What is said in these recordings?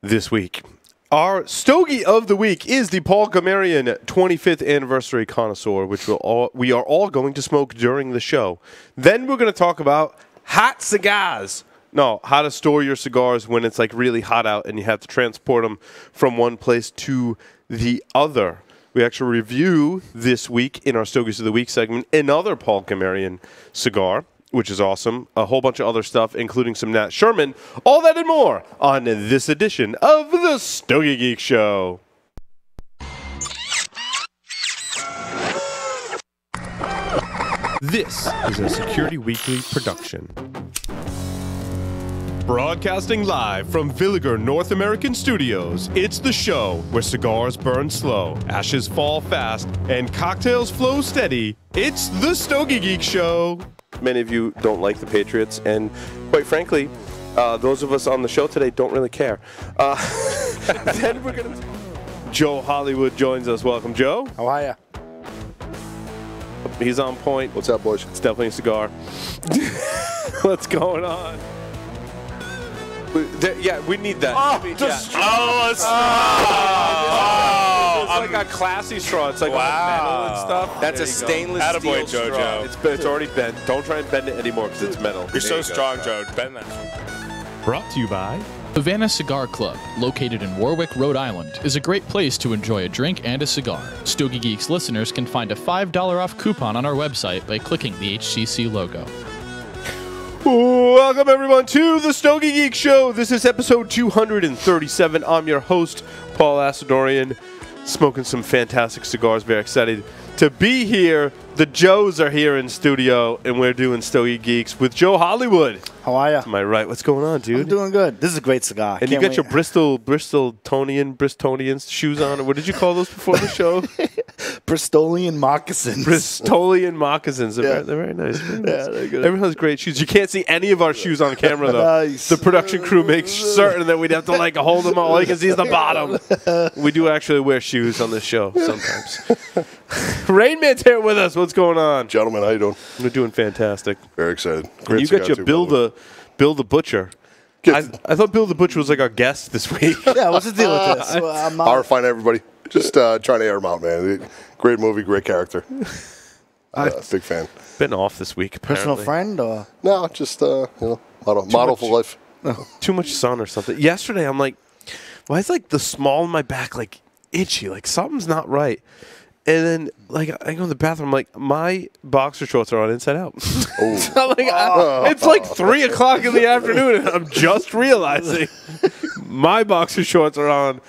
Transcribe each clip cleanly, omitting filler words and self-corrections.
this week. Our Stogie of the Week is the Paul Gamarian 25th Anniversary Connoisseur, which we are all going to smoke during the show. Then we're going to talk about hot cigars. No, how to store your cigars when it's like really hot out and you have to transport them from one place to the other. We actually review this week in our Stogies of the Week segment another Paul Gamarian cigar, which is awesome. A whole bunch of other stuff, including some Nat Sherman. All that and more on this edition of the Stogie Geeks Show. This is a Security Weekly production. Broadcasting live from Villiger North American Studios, it's the show where cigars burn slow, ashes fall fast, and cocktails flow steady. It's the Stogie Geeks Show. Many of you don't like the Patriots, and quite frankly, those of us on the show today don't really care. Then we're gonna. Joe Hollywood joins us. Welcome, Joe. How are ya? He's on point. What's up, boys? It's definitely a cigar. What's going on? Yeah, we need that. It's like a classy straw. It's like metal and stuff. That's a stainless steel straw. It's already bent. Don't try and bend it anymore because it's metal. You're so strong, Joe. Bend that. Brought to you by Havana Cigar Club, located in Warwick, Rhode Island, is a great place to enjoy a drink and a cigar. Stogie Geeks listeners can find a $5 off coupon on our website by clicking the HCC logo. Welcome, everyone, to the Stogie Geek Show. This is episode 237. I'm your host, Paul Asadorian, smoking some fantastic cigars. Very excited to be here. The Joes are here in studio, and we're doing Stogie Geeks with Joe Hollywood. How are ya? To my right. What's going on, dude? I'm doing good. This is a great cigar. And you got your Bristolian shoes on. What did you call those before the show? Bristolian moccasins. Bristolian moccasins. They're very nice. Very nice. Yeah, they're good. Everyone has great shoes. You can't see any of our shoes on camera, though. Nice. The production crew makes certain that we'd have to hold them all. All you can see is the bottom. We do actually wear shoes on this show sometimes. Rain Man's here with us. What's going on? Gentlemen, how you doing? We're doing fantastic. Very excited. Great. You got your Bill the Butcher. I thought Bill the Butcher was like our guest this week. Yeah, what's the deal with this? Horrifying everybody. Just trying to air him out, man. Great movie, great character. Big fan. Been off this week, apparently. Personal friend or? No, just model for life. Too much sun or something. Yesterday, I'm like, why is the small of my back itchy? Something's not right. And then, I go to the bathroom, my boxer shorts are on inside out. So, it's 3 o'clock in the afternoon, and I'm just realizing my boxer shorts are on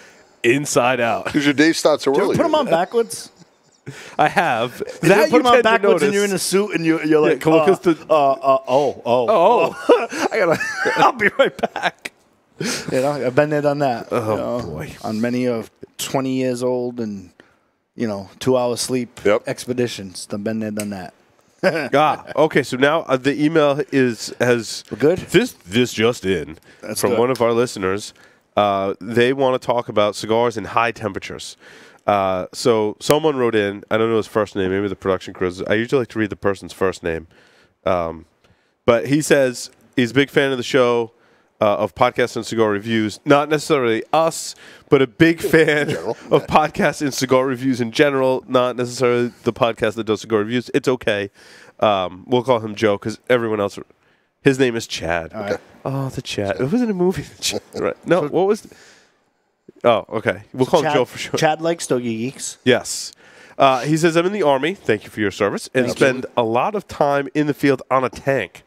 inside out. Because your day starts so early. Put them on backwards. I have. That you put them on backwards, and you're in a suit, and you're like, I'll be right back. I've been there, done that. Oh, boy. On many of 20 years old and 2 hours sleep expeditions. I've been there, done that. Okay. So now the email has We're good. This just in. That's from good. one of our listeners. They want to talk about cigars in high temperatures. So someone wrote in. I don't know his first name. Maybe the production crew. I usually like to read the person's first name. But he says he's a big fan of the show. Of podcasts and cigar reviews, not necessarily us, but a big fan of podcasts and cigar reviews in general, not necessarily the podcast that does cigar reviews. It's okay. We'll call him Joe because everyone else, his name is Chad. Right. Oh, the Chad. It wasn't a movie. Right. No, what was... Oh, okay. We'll call him Joe for sure. Chad likes Stogie Geeks. Yes. He says, I'm in the Army. Thank you for your service. And spend a lot of time in the field on a tank.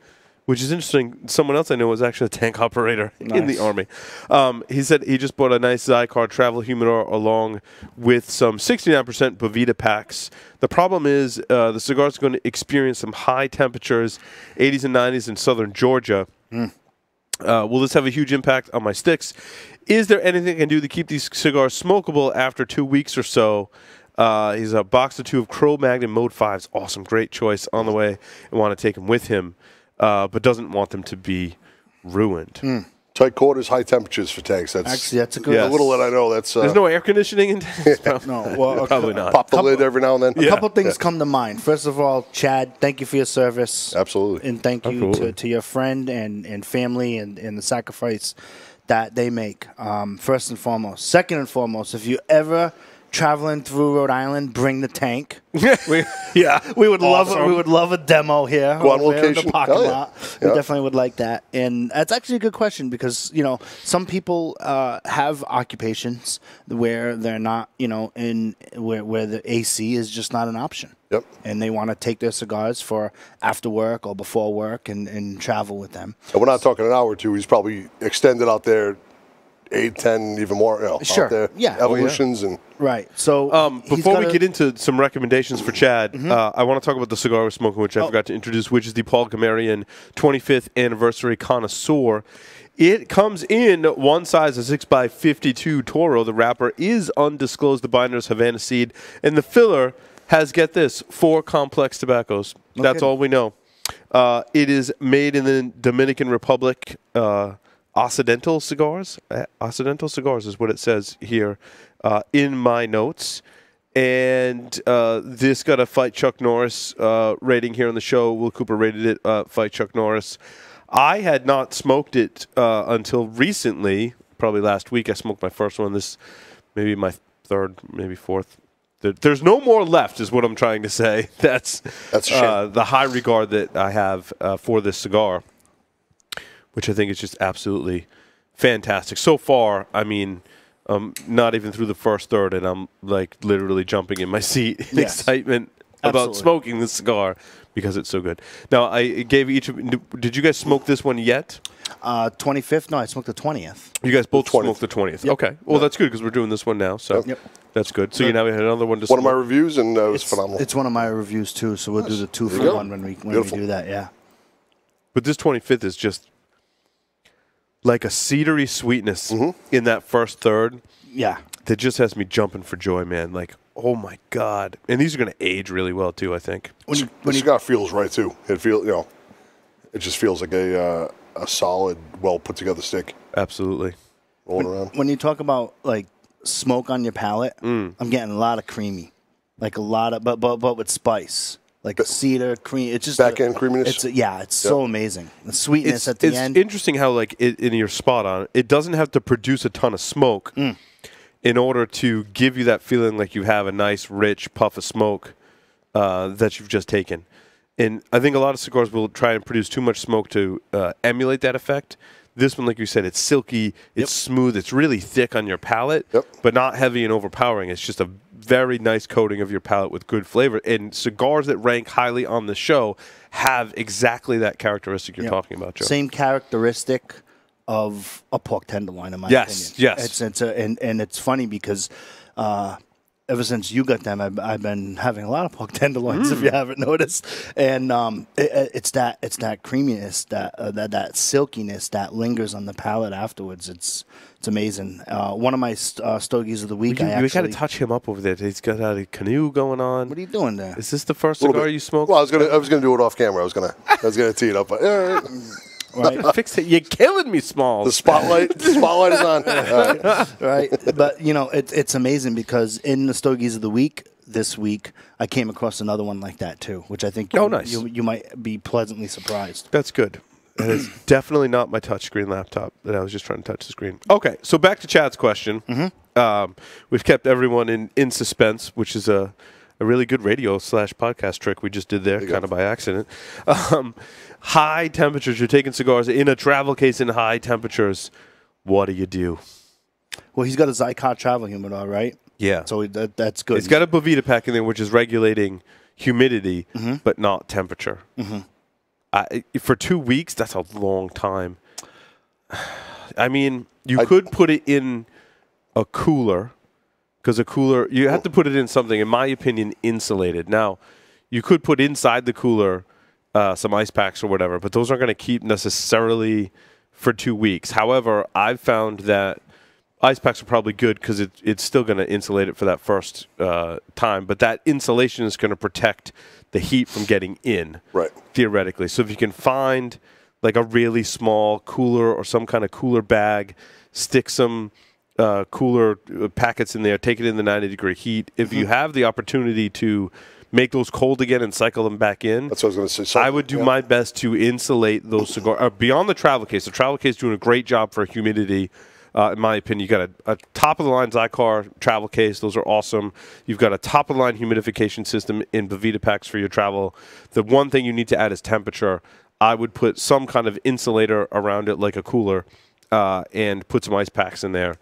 Which is interesting. Someone else I know was actually a tank operator in the Army. He said he just bought a nice Zycar Travel Humidor along with some 69% Bovita packs. The problem is the cigar is going to experience some high temperatures, 80s and 90s in southern Georgia. Will this have a huge impact on my sticks? Is there anything I can do to keep these cigars smokable after 2 weeks or so? He's a box or two of Cro-Magnon Mode 5s. Awesome. Great choice on the way. I want to take them with him. But doesn't want them to be ruined. Tight quarters, high temperatures for tanks. Actually, that's a good. Yes. A little that I know. That's there's no air conditioning in tanks. No, well, probably not. Pop the lid every now and then. A couple things come to mind. First of all, Chad, thank you for your service. Absolutely. And thank you to your friend and family and the sacrifice that they make, first and foremost. Second and foremost, if you ever traveling through Rhode Island, bring the tank. We would love a demo here. Go on in location. the parking lot. We Yeah. definitely would like that. And that's actually a good question because, some people have occupations where they're not, where the AC is just not an option. Yep. And they want to take their cigars for after work or before work and travel with them. And we're not talking an hour or two. He's probably extended out there 8, 10, even more. Sure. Out there. Yeah. Evolutions and. Right. So before we get into some recommendations for Chad, I want to talk about the cigar we're smoking, which I forgot to introduce, which is the Paul Gamarian 25th Anniversary Connoisseur. It comes in one size, a 6x52 Toro. The wrapper is undisclosed. The binder is Havana seed. And the filler has, get this, 4 complex tobaccos. That's all we know. It is made in the Dominican Republic. Occidental Cigars. Occidental Cigars is what it says here in my notes. And this got a Fight Chuck Norris rating here on the show. Will Cooper rated it Fight Chuck Norris. I had not smoked it until recently, probably last week. I smoked my first one. This maybe my third, maybe fourth. There's no more left is what I'm trying to say. That's a shame. the high regard that I have for this cigar, which I think is just absolutely fantastic. So far, I mean, not even through the first third, and I'm like literally jumping in my seat in excitement about smoking this cigar because it's so good. Now, I gave each of did you guys smoke this one yet? 25th? No, I smoked the 20th. You guys both smoked the 20th. Yep. Okay. Well, that's good because we're doing this one now. So that's good. So you now we had another one to one smoke. of my reviews, and it was phenomenal. It's one of my reviews, too, so we'll do the 2-for-1 when we do that, yeah. But this 25th is just like a cedary sweetness in that first third. Yeah. That just has me jumping for joy, man. Like, oh my God. And these are going to age really well, too, I think. When the cigar feels right, too. It just feels like a solid, well put together stick. Absolutely. Rolling around. When you talk about like smoke on your palate, I'm getting a lot of creamy, like a lot of, but with spice, like a cedar cream. It's just back end creaminess. It's so amazing. The sweetness at the end. It's interesting how like in your spot on it doesn't have to produce a ton of smoke in order to give you that feeling like you have a nice rich puff of smoke that you've just taken. And I think a lot of cigars will try and produce too much smoke to emulate that effect. This one, like you said, it's silky, it's smooth, it's really thick on your palate, but not heavy and overpowering. It's just a very nice coating of your palate with good flavor. And cigars that rank highly on the show have exactly that characteristic you're talking about, Joe. Same characteristic of a pork tenderloin, in my opinion. Yes. And it's funny because ever since you got them, I've been having a lot of pork tenderloins, if you haven't noticed. And it's that creaminess, that silkiness that lingers on the palate afterwards. It's amazing. One of my stogies of the week, you got to touch him up over there. He's got a canoe going on. What are you doing there? Is this the first cigar you smoked? Well, I was gonna do it off camera. I was gonna tee it up. But, Right. Fix it. You're killing me, Smalls. The spotlight is on. Right. But, it's amazing because in the Stogies of the Week this week, I came across another one like that, too, which I think nice. you might be pleasantly surprised. That's good. That is definitely not my touchscreen laptop that I was just trying to touch the screen. Okay, so back to Chad's question. We've kept everyone in suspense, which is a really good radio/podcast trick we just did there, kind of by accident. High temperatures. You're taking cigars in a travel case in high temperatures. What do you do? Well, he's got a Zycot travel humidor, right? Yeah. So that's good. It's got a Bovita pack in there, which is regulating humidity, but not temperature. For 2 weeks, that's a long time. I mean, you could put it in a cooler, because a cooler, you have to put it in something, in my opinion, insulated. Now, you could put inside the cooler some ice packs or whatever, but those aren't going to keep necessarily for 2 weeks. However, I've found that ice packs are probably good because it's still going to insulate it for that first time, but that insulation is going to protect the heat from getting in, theoretically. So if you can find like a really small cooler or some kind of cooler bag, stick some cooler packets in there, take it in the 90-degree heat. If you have the opportunity to make those cold again and cycle them back in. That's what I was going to say. I would do my best to insulate those cigars beyond the travel case. The travel case is doing a great job for humidity. In my opinion, you got a top-of-the-line Zycar travel case. Those are awesome. You've got a top-of-the-line humidification system in Bovita packs for your travel. The one thing you need to add is temperature. I would put some kind of insulator around it, like a cooler, and put some ice packs in there.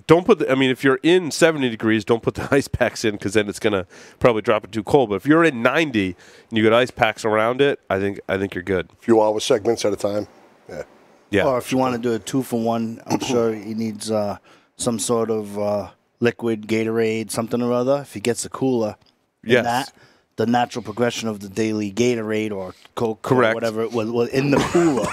Don't put if you're in 70 degrees, don't put the ice packs in because then it's going to probably drop it too cold. But if you're in 90 and you got ice packs around it, I think you're good. A few hour segments at a time. Yeah. Or if you want to do a 2-for-1, I'm sure he needs some sort of liquid Gatorade, something or other. If he gets a cooler, the natural progression of the daily Gatorade or Coke or whatever it was in the cooler.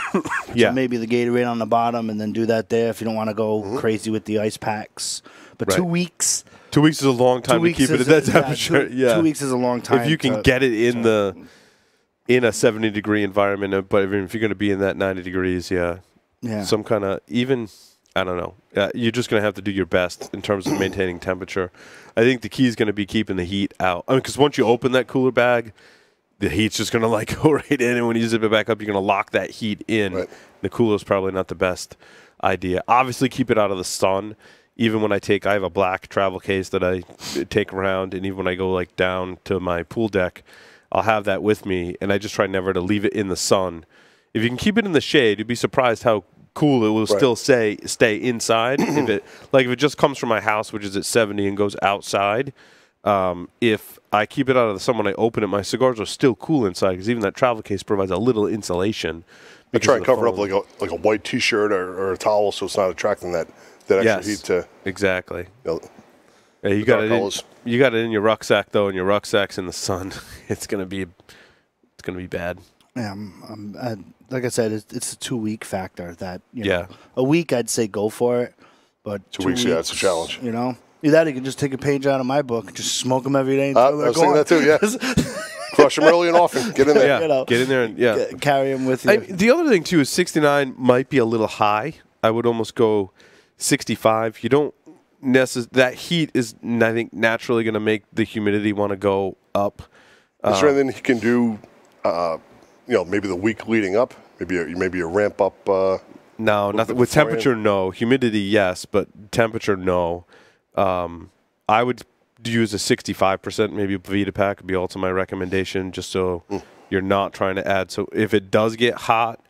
So maybe the Gatorade on the bottom and then do that there if you don't want to go crazy with the ice packs. But 2 weeks. 2 weeks is a long time to keep it at that temperature. 2 weeks is a long time. If you can get it in a 70-degree environment, but if you're going to be in that 90 degrees, some kind of I don't know. You're just going to have to do your best in terms of maintaining temperature. I think the key is going to be keeping the heat out. Because once you open that cooler bag, the heat's just going to go right in, and when you zip it back up, you're going to lock that heat in. Right. The cooler is probably not the best idea. Obviously, keep it out of the sun. Even when I have a black travel case that I take around, and even when I go down to my pool deck, I'll have that with me, and I just try never to leave it in the sun. If you can keep it in the shade, you'd be surprised how cool it will still stay inside. If it just comes from my house, which is at 70, and goes outside, if I keep it out of the sun when I open it, my cigars are still cool inside because even that travel case provides a little insulation. I try and cover up like a white T-shirt or a towel so it's not attracting that extra heat to exactly. You got it in your rucksack though, and your rucksack's in the sun. It's gonna be bad. Yeah, like I said, it's a 2-week factor. That a week I'd say go for it, but 2 weeks, it's a challenge. Either that, you can just take a page out of my book, and just smoke them every day. I was thinking that too. Yeah, crush them early and often. Get in there. Get in there and carry them with you. The other thing too is 69 might be a little high. I would almost go 65. You don't that heat is, I think, naturally going to make the humidity want to go up. Is there anything he can do? Maybe the week leading up, maybe a ramp up. No, nothing with temperature. No, humidity, yes, but temperature, no. I would use a 65%, maybe a Bovita pack would be also my recommendation, just so you're not trying to add. So if it does get hot,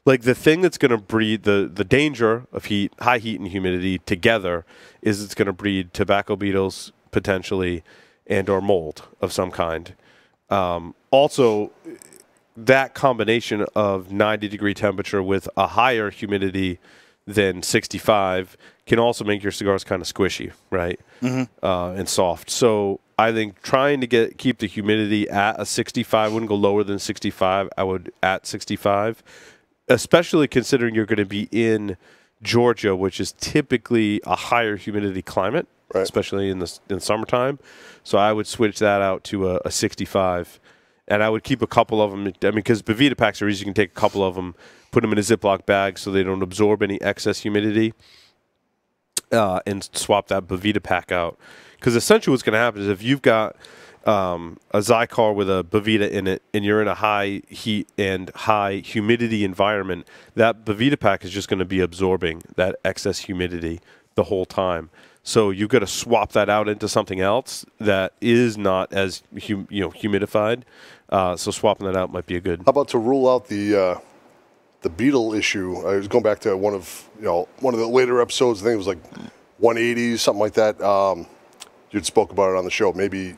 the thing that's going to breed the danger of high heat and humidity together is it's going to breed tobacco beetles potentially and or mold of some kind. Also, that combination of 90-degree temperature with a higher humidity than 65 can also make your cigars kind of squishy, right? And soft. So I think trying to keep the humidity at a 65, I wouldn't go lower than 65. I would at 65, especially considering you're going to be in Georgia, which is typically a higher humidity climate, especially in the summertime. So I would switch that out to a 65. And I would keep a couple of them. Because Bovita packs are easy. You can take a couple of them, put them in a Ziploc bag so they don't absorb any excess humidity, and swap that Bovita pack out. Because essentially what's going to happen is if you've got a Zycar with a Bovita in it and you're in a high heat and high humidity environment, that Bovita pack is just going to be absorbing that excess humidity the whole time. So you've got to swap that out into something else that is not as humidified. So swapping that out might be a good. How about to rule out the beetle issue? I was going back to one of the later episodes. I think it was like 180, something like that. You'd spoke about it on the show. Maybe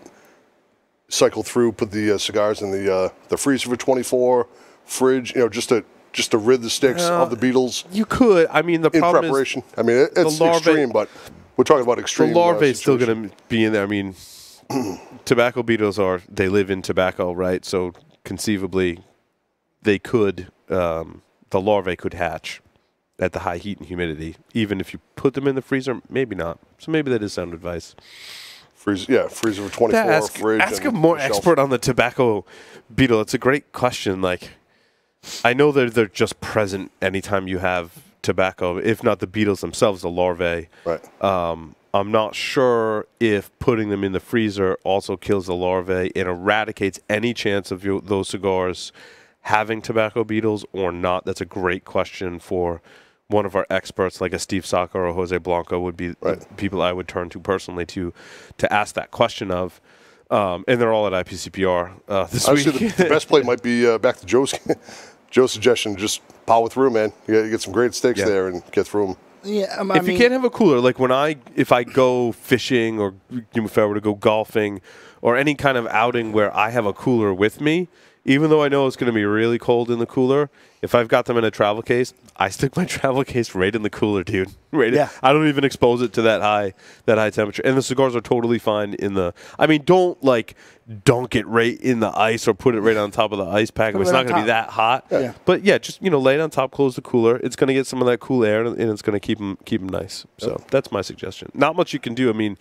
cycle through, put the cigars in the freezer for 24, fridge. Just to rid the sticks of the beetles. You could. The problem in preparation. It's extreme, but we're talking about extreme. The larvae is still going to be in there. Tobacco beetles they live in tobacco, right? So conceivably, they could, the larvae could hatch at the high heat and humidity. Even if you put them in the freezer, maybe not. So maybe that is sound advice. Freezer for 24, fridge. Ask a more expert on the tobacco beetle. It's a great question. I know they're just present anytime you have tobacco, if not the beetles themselves, the larvae. Right. I'm not sure if putting them in the freezer also kills the larvae and eradicates any chance of those cigars having tobacco beetles or not. That's a great question for one of our experts, like a Steve Saka or Jose Blanco, would be the people I would turn to personally to ask that question of. And they're all at IPCPR this week. The best play might be back to Joe's suggestion. Just power through, man. You get some great steaks there and get through them. Yeah, if you can't have a cooler, like if I go fishing or if I were to go golfing or any kind of outing where I have a cooler with me, even though I know it's going to be really cold in the cooler, if I've got them in a travel case, I stick my travel case right in the cooler, dude. I don't even expose it to that high temperature. And the cigars are totally fine in the. I mean, don't dunk it right in the ice or put it right on top of the ice pack. It's not going to be that hot. Yeah. But yeah, just lay it on top, close the cooler. It's going to get some of that cool air, and it's going to keep them nice. So that's my suggestion. Not much you can do. I mean,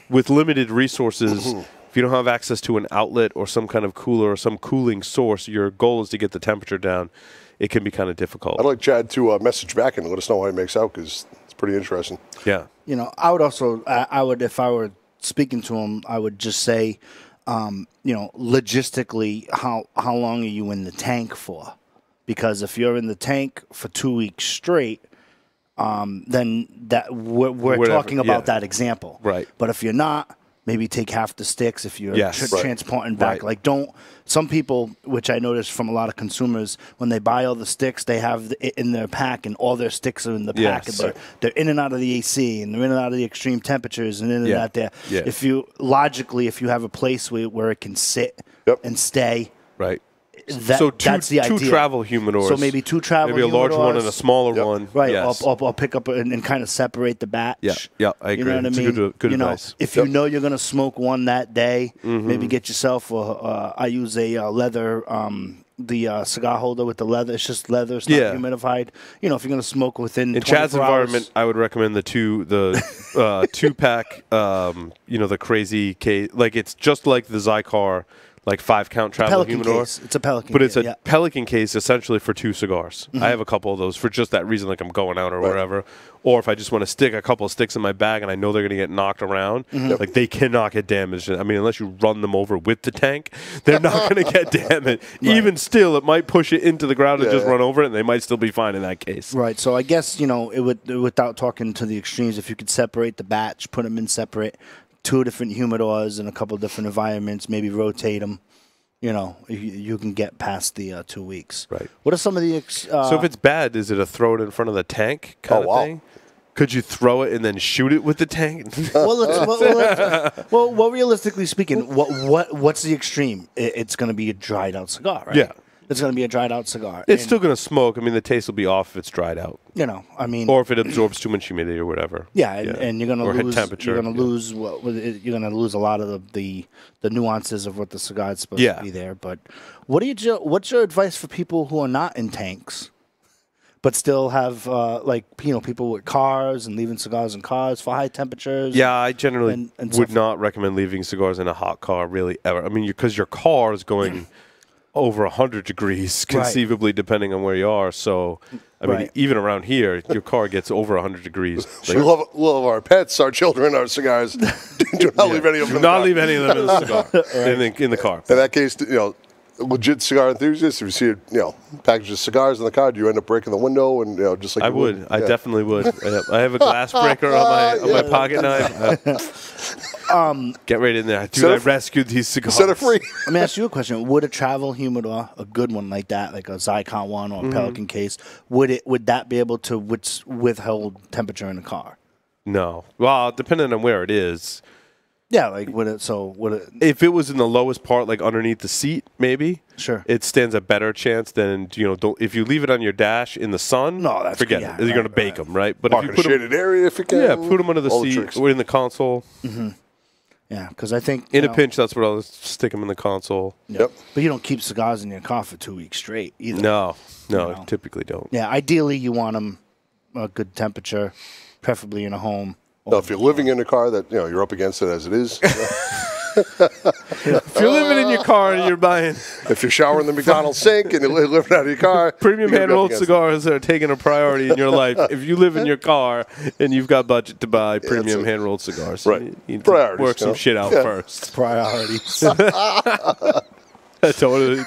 with limited resources. If you don't have access to an outlet or some kind of cooler or some cooling source, your goal is to get the temperature down. It can be kind of difficult. I'd like Chad to message back and let us know how he makes out because it's pretty interesting. Yeah. I would also, if I were speaking to him, I would just say, logistically, how long are you in the tank for? Because if you're in the tank for 2 weeks straight, then that we're talking about that example. Right. But if you're not, maybe take half the sticks if you're transporting back. Right. Some people, which I noticed from a lot of consumers, when they buy all the sticks, they have it in their pack and all their sticks are in the pack. Yes. And they're in and out of the AC and they're in and out of the extreme temperatures and in and out there. Yeah. If you have a place where it can sit and stay. Right. That's the idea. Two travel humidors. So maybe two travel humidors. Maybe a large one and a smaller one. Right. Yes. I'll pick up and kind of separate the batch. Yeah, I agree. You know what I mean? Good advice. If you know you're going to smoke one that day, maybe get yourself I use a leather, the cigar holder with the leather. It's just leather. It's not humidified. If you're going to smoke within in Chad's environment, I would recommend the 2-pack, the crazy case. Like it's just like the Zycar 5-count travel humidor. It's a Pelican, but it's a Pelican case essentially for 2 cigars. I have a couple of those for just that reason, like I'm going out or wherever. Or if I just want to stick a couple of sticks in my bag and I know they're going to get knocked around, like they cannot get damaged. I mean, unless you run them over with the tank, they're not going to get damaged. Even still, it might push it into the ground and just run over it, and they might still be fine in that case. Right. So I guess without talking to the extremes, if you could separate the batch, put them in separate. 2 different humidors in a couple different environments, maybe rotate them. You can get past the 2 weeks. Right. What are some of the... so if it's bad, is it a throw it in front of the tank kind of thing? Could you throw it and then shoot it with the tank? Well, realistically speaking, what's the extreme? It's going to be a dried out cigar, right? Yeah. It's going to be a dried out cigar. It's still going to smoke. I mean, the taste will be off if it's dried out. Or if it absorbs too much humidity or whatever. Yeah, and you're going to lose temperature. You're going to lose you're going to lose a lot of the nuances of what the cigar is supposed to be there. But what's your advice for people who are not in tanks, but still have people with cars and leaving cigars in cars for high temperatures? Yeah, I generally would not recommend leaving cigars in a hot car really ever. I mean, because your car is going over 100 degrees conceivably depending on where you are. So, I mean, even around here, your car gets over 100 degrees. We love our pets, our children, our cigars. Do not leave any of them in the car. Do not leave any of them in the cigar, in the car. In that case, legit cigar enthusiasts, if you see a package of cigars in the car, do you end up breaking the window and just like I would. I definitely would. I have a glass breaker on my pocket knife. Get right in there. Dude, I rescued these cigars. Set it free. Let me ask you a question. Would a travel humidor, a good one like that, like a Zycon one or a Pelican case, would that be able to withhold temperature in the car? No. Well, depending on where it is. Yeah, like would it? If it was in the lowest part, like underneath the seat, maybe. Sure. It stands a better chance than if you leave it on your dash in the sun. No, that's forget it. You're going to bake them, right? But Park if you in a put shaded area if you can. Yeah, put them under the seat or in the console. Mm-hmm. Yeah, because I think in a pinch, that's what I'll stick them in the console. Yep. But you don't keep cigars in your car for 2 weeks straight either. No, typically don't. Yeah, ideally you want them a good temperature, preferably in a home. No, if you're living in a car that you're up against it as it is. If you're living in your car and you're buying If you're showering the McDonald's sink and you're living out of your car, premium you're hand-rolled up against it. cigars are taking a priority in your life. If you live in your car and you've got budget to buy premium hand-rolled cigars, Right. you need to Priorities, work some shit out first. Priorities. Totally.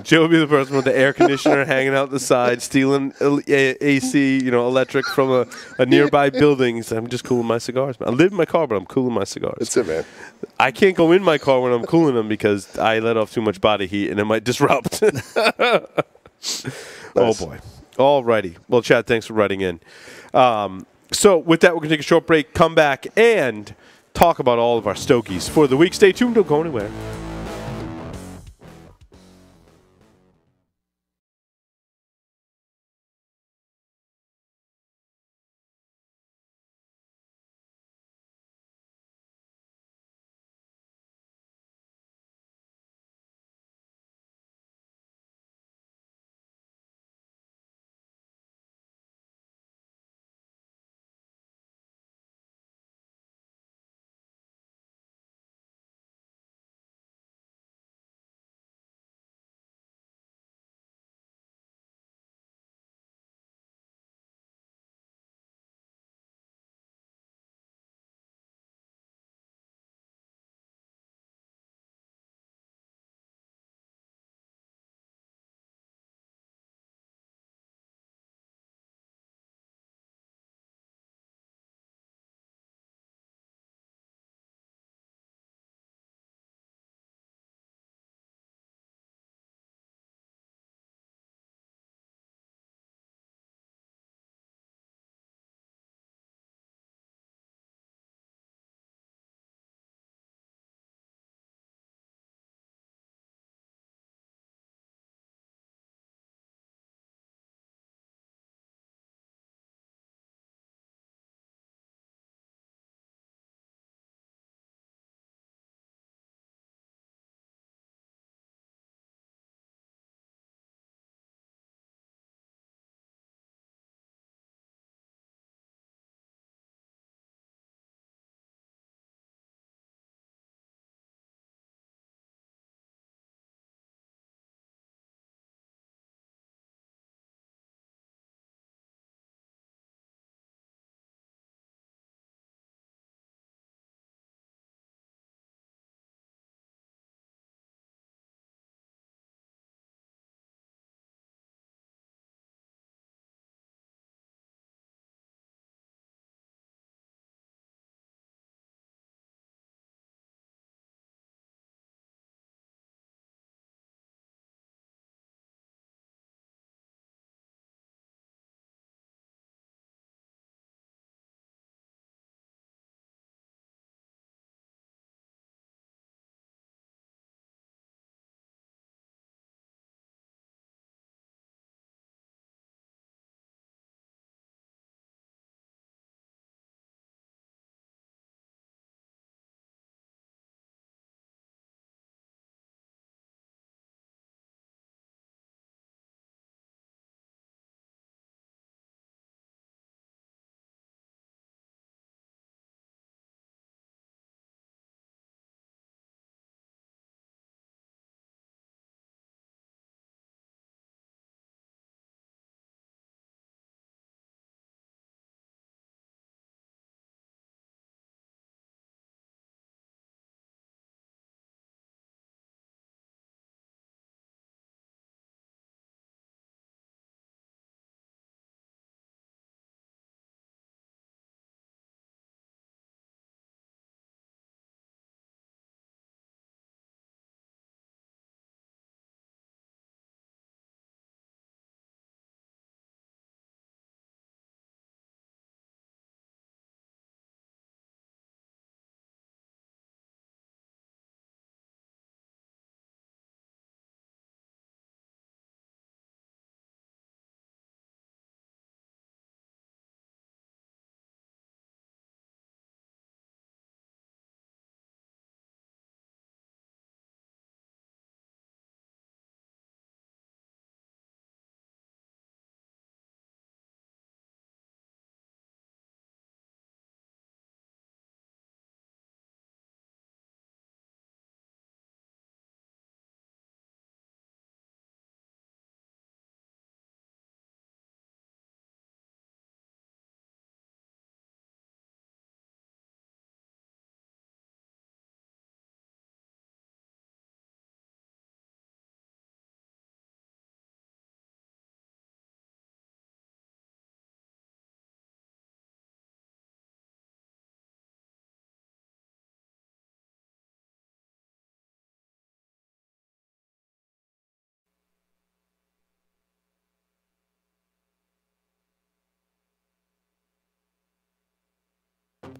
Joe would be the person with the air conditioner hanging out the side, stealing AC, electric from a nearby building. He said, I'm just cooling my cigars, man. I live in my car, but I'm cooling my cigars. That's it, man. I can't go in my car when I'm cooling them because I let off too much body heat and it might disrupt. Oh, boy. All righty. Well, Chad, thanks for writing in. So with that, we're going to take a short break, come back, and talk about all of our Stogies for the week. Stay tuned. Don't go anywhere.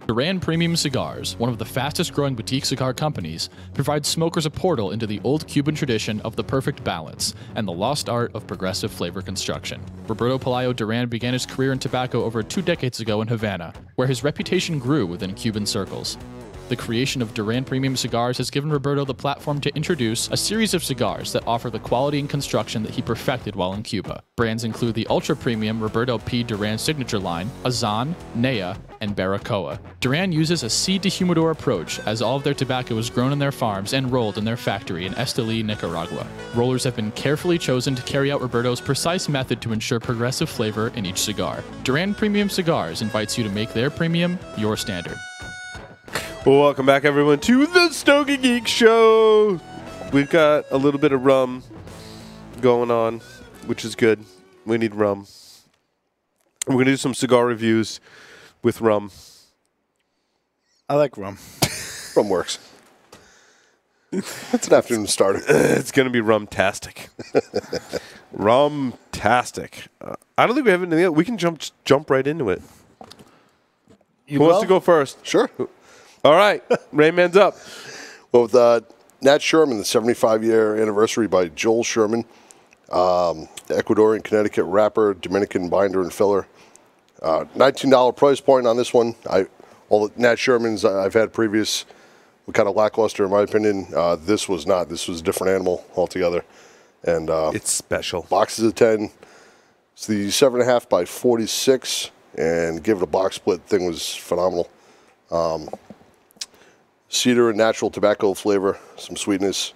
Duran Premium Cigars, one of the fastest-growing boutique cigar companies, provides smokers a portal into the old Cuban tradition of the perfect balance and the lost art of progressive flavor construction. Roberto Pelayo Duran began his career in tobacco over 2 decades ago in Havana, where his reputation grew within Cuban circles. The creation of Duran Premium Cigars has given Roberto the platform to introduce a series of cigars that offer the quality and construction that he perfected while in Cuba. Brands include the ultra-premium Roberto P. Duran signature line, Azan, Nea, and Baracoa. Duran uses a seed to humidor approach, as all of their tobacco is grown in their farms and rolled in their factory in Esteli, Nicaragua. Rollers have been carefully chosen to carry out Roberto's precise method to ensure progressive flavor in each cigar. Duran Premium Cigars invites you to make their premium your standard. Well, welcome back, everyone, to the Stogie Geeks Show. We've got a little bit of rum going on, which is good. We need rum. We're going to do some cigar reviews with rum. I like rum. Rum works. It's an afternoon starter. It's going to be rum-tastic. Rum-tastic. I don't think we have anything else. We can jump right into it. Who wants to go first? Sure. All right. Rayman's up. Well, with Nat Sherman, the 75-year anniversary by Joel Sherman, Ecuadorian Connecticut wrapper, Dominican binder and filler. $19 price point on this one. All the Nat Shermans I've had previous were kind of lackluster in my opinion. This was not. This was a different animal altogether. And It's special. boxes of 10. It's the 7.5 by 46, and give it a box split. Thing was phenomenal. Cedar and natural tobacco flavor, some sweetness,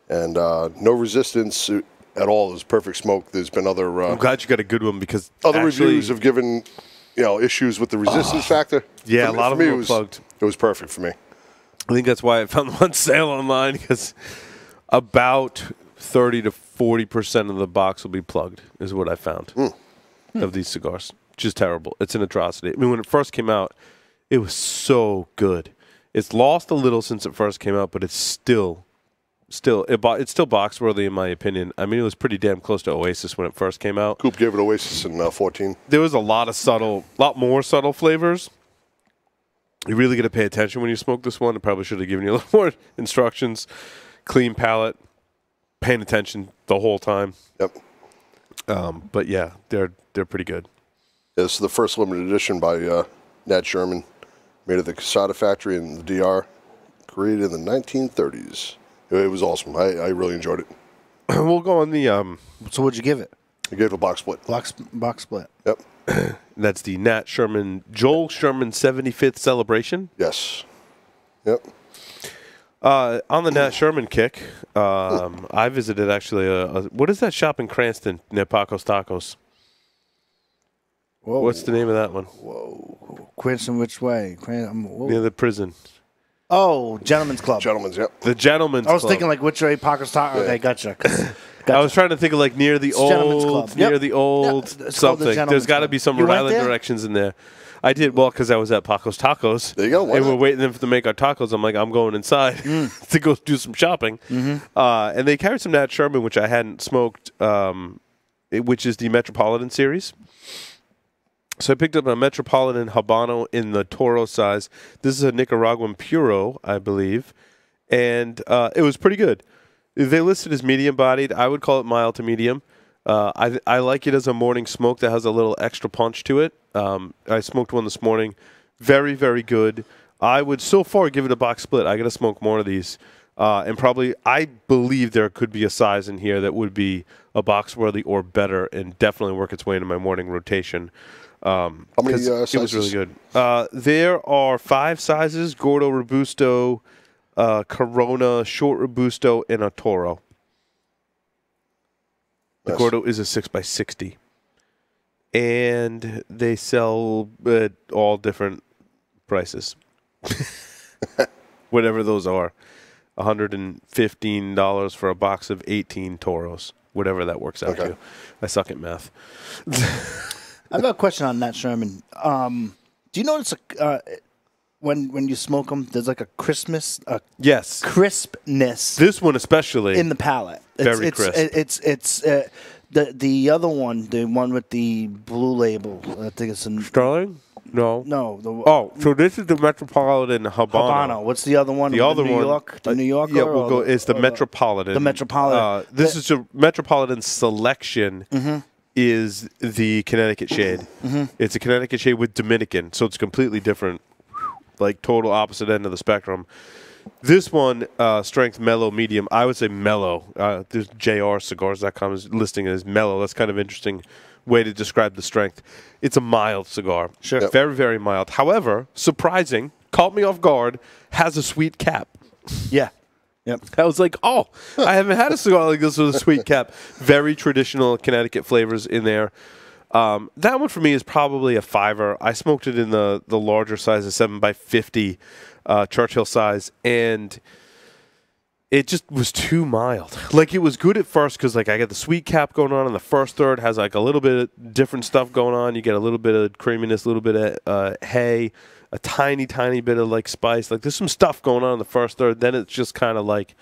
and no resistance at all. It was perfect smoke. There's been other. I'm glad you got a good one because other reviews have given, issues with the resistance factor. Yeah, a lot of them were plugged. It was perfect for me. I think that's why I found them on sale online, because about 30 to 40% of the box will be plugged, is what I found of these cigars. Just terrible. It's an atrocity. I mean, when it first came out, it was so good. It's lost a little since it first came out, but it's still box worthy in my opinion. I mean, it was pretty damn close to Oasis when it first came out. Coop gave it Oasis in 14. There was a lot more subtle flavors. You really got to pay attention when you smoke this one. I probably should have given you a little more instructions. Clean palate, paying attention the whole time. Yep. But yeah, they're pretty good. This is the first limited edition by Nat Sherman, made at the Casada factory in the DR, created in the 1930s. It was awesome. I really enjoyed it. We'll go on the. So what'd you give it? I gave it a box split. Box split. Yep. That's the Joel Sherman 75th celebration. Yes. Yep. On the Nat Sherman kick, I visited actually what is that shop in Cranston near Paco's Tacos? Whoa. What's the name of that one? Whoa. Cranston, which way? Near the prison. Oh, Gentleman's Club. Gentlemen's, yep. The Gentleman's I was Club. thinking like which way Paco's Tacos. Okay, gotcha. I was trying to think of like near the Gentleman's old, Club. near Yep. the old Yeah, it's called the something. Gentleman's There's got to Club. be some You Rhode went Island there? directions in there. I did, well, because I was at Paco's Tacos. There you go. Why And we're not? waiting for them to make our tacos. I'm like, I'm going inside to go do some shopping. And they carried some Nat Sherman, which I hadn't smoked, which is the Metropolitan series. So I picked up a Metropolitan Habano in the Toro size. This is a Nicaraguan Puro, I believe. And it was pretty good. They listed as medium-bodied. I would call it mild to medium. I like it as a morning smoke that has a little extra punch to it. I smoked one this morning. Very, very good. I would so far give it a box split. I got to smoke more of these. And probably, I believe there could be a size in here that would be a box worthy or better and definitely work its way into my morning rotation. How many sizes? It was really good. There are 5 sizes: Gordo, Robusto, Corona, Short Robusto, and a Toro. The Nice. Gordo is a 6x60. And they sell at all different prices. Whatever those are. $115 for a box of 18 Toros. Whatever that works out to. I suck at math. I've got a question on Nat Sherman. Do you notice when you smoke them, there's like a crispness, Yes. crispness This one especially. in the palate. Very crisp. It's the other one, the one with the blue label. I think it's Starling? No. No. So this is the Metropolitan Habano. What's the other one? The other New one, York? The New Yorker? Yeah, we'll go. It's the Metropolitan. The Metropolitan. This is a Metropolitan Selection. Is the Connecticut shade. It's a Connecticut shade with Dominican, so it's completely different, like total opposite end of the spectrum. This one, strength mellow, medium. I would say mellow. There's JRCigars.com is listing it as mellow. That's kind of interesting way to describe the strength. It's a mild cigar. Sure. Yep. Very, very mild. However, surprising, caught me off guard, has a sweet cap. Yeah. Yep. I was like, oh, I haven't had a cigar like this with a sweet cap. Very traditional Connecticut flavors in there. That one for me is probably a 5er. I smoked it in the larger size, a 7x50 Churchill size, and it just was too mild. Like, it was good at first because, like, I got the sweet cap going on, and the first third has, like, a little bit of different stuff going on. You get a little bit of creaminess, a little bit of hay, a tiny, tiny bit of, like, spice. Like, there's some stuff going on in the first third. Then it's just kind of like,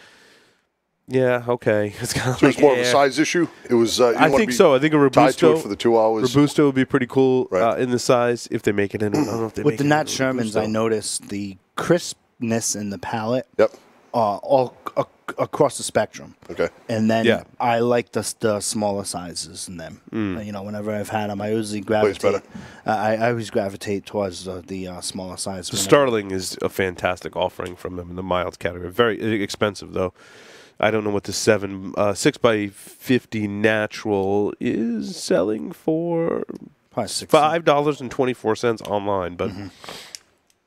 yeah, okay. It's kind of So like, it's more of a size issue? It was. I think so. I think a tied to Robusto it for the 2 hours. Robusto would be pretty cool Right. in the size if they make it in. I don't know if they With make the it Nat in Shermans, Robusto. I noticed the crispness in the palate Yep. all across the spectrum. Okay. And then Yeah. I like the smaller sizes in them. You know, whenever I've had them, I usually gravitate. better. I always gravitate towards the smaller size. The Starling is a fantastic offering from them in the mild category. Very expensive, though. I don't know what the 6x50 natural is selling for. Probably $6. $5.24 online, but